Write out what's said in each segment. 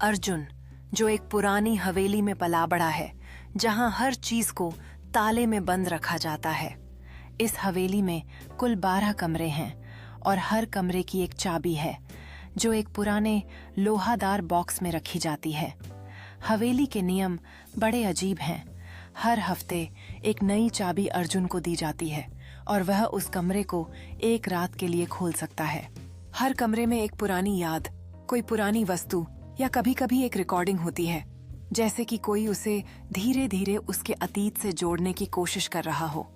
अर्जुन, जो एक पुरानी हवेली में पला बड़ा है, जहां हर चीज को ताले में बंद रखा जाता है। इस हवेली में कुल 12 कमरे हैं और हर कमरे की एक चाबी है, जो एक पुराने लोहादार बॉक्स में रखी जाती है। हवेली के नियम बड़े अजीब हैं। हर हफ्ते एक नई चाबी अर्जुन को दी जाती है और वह उस कमरे को एक रात के लिए खोल सकता है। हर कमरे में एक पुरानी याद, कोई पुरानी वस्तु या कभी-कभी एक रिकॉर्डिंग होती है, जैसे कि कोई उसे धीरे धीरे उसके अतीत से जोड़ने की कोशिश कर रहा हो।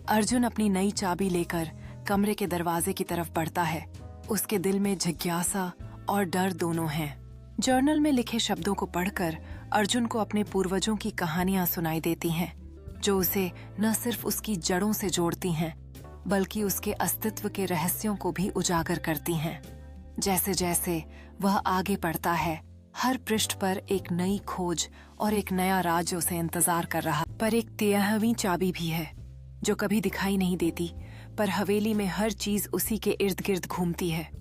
अर्जुन अपनी नई चाबी लेकर कमरे के दरवाजे की तरफ बढ़ता है। उसके दिल में जिज्ञासा और डर दोनों हैं। जर्नल में लिखे शब्दों को पढ़कर अर्जुन को अपने पूर्वजों की कहानियां सुनाई देती हैं, जो उसे न सिर्फ उसकी जड़ों से जोड़ती हैं, बल्कि उसके अस्तित्व के रहस्यों को भी उजागर करती हैं। जैसे जैसे वह आगे बढ़ता है, हर पृष्ठ पर एक नई खोज और एक नया राज उसे इंतजार कर रहा। पर एक 13वीं चाबी भी है, जो कभी दिखाई नहीं देती, पर हवेली में हर चीज उसी के इर्द गिर्द घूमती है।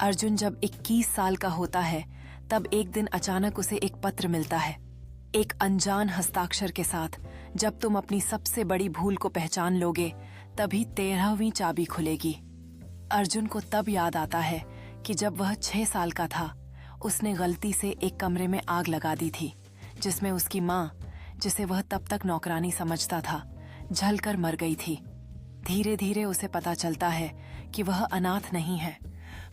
अर्जुन जब 21 साल का होता है, तब एक दिन अचानक उसे एक पत्र मिलता है, एक अनजान हस्ताक्षर के साथ। जब तुम अपनी सबसे बड़ी भूल को पहचान लोगे, तभी 13वीं चाबी खुलेगी। अर्जुन को तब याद आता है कि जब वह 6 साल का था, उसने गलती से एक कमरे में आग लगा दी थी, जिसमें उसकी माँ, जिसे वह तब तक नौकरानी समझता था, जलकर मर गई थी। धीरे धीरे उसे पता चलता है कि वह अनाथ नहीं है।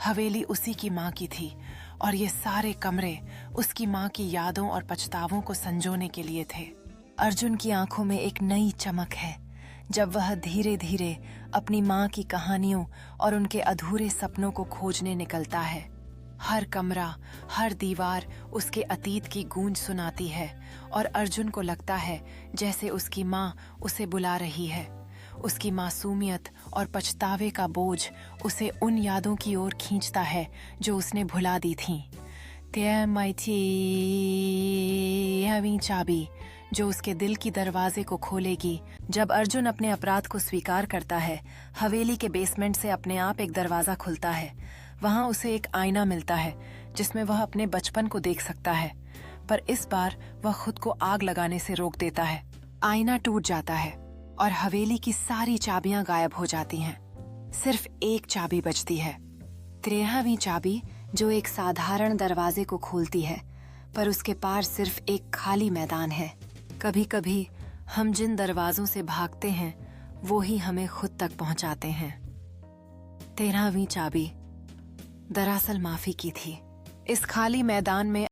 हवेली उसी की माँ की थी और ये सारे कमरे उसकी माँ की यादों और पछतावों को संजोने के लिए थे। अर्जुन की आंखों में एक नई चमक है जब वह धीरे धीरे अपनी माँ की कहानियों और उनके अधूरे सपनों को खोजने निकलता है। हर कमरा, हर दीवार उसके अतीत की गूंज सुनाती है और अर्जुन को लगता है जैसे उसकी माँ उसे बुला रही है। उसकी मासूमियत और पछतावे का बोझ उसे उन यादों की ओर खींचता है जो उसने भुला दी थीं। 13वीं चाबी, जो उसके दिल की दरवाजे को खोलेगी। जब अर्जुन अपने अपराध को स्वीकार करता है, हवेली के बेसमेंट से अपने आप एक दरवाजा खुलता है। वहां उसे एक आईना मिलता है, जिसमें वह अपने बचपन को देख सकता है, पर इस बार वह खुद को आग लगाने से रोक देता है। आईना टूट जाता है और हवेली की सारी चाबियां गायब हो जाती हैं। सिर्फ एक चाबी बचती है, 13वीं चाबी, जो एक साधारण दरवाजे को खोलती है, पर उसके पार सिर्फ एक खाली मैदान है। कभी कभी हम जिन दरवाजों से भागते हैं, वो ही हमें खुद तक पहुंचाते हैं। 13वीं चाबी दरअसल माफी की थी। इस खाली मैदान में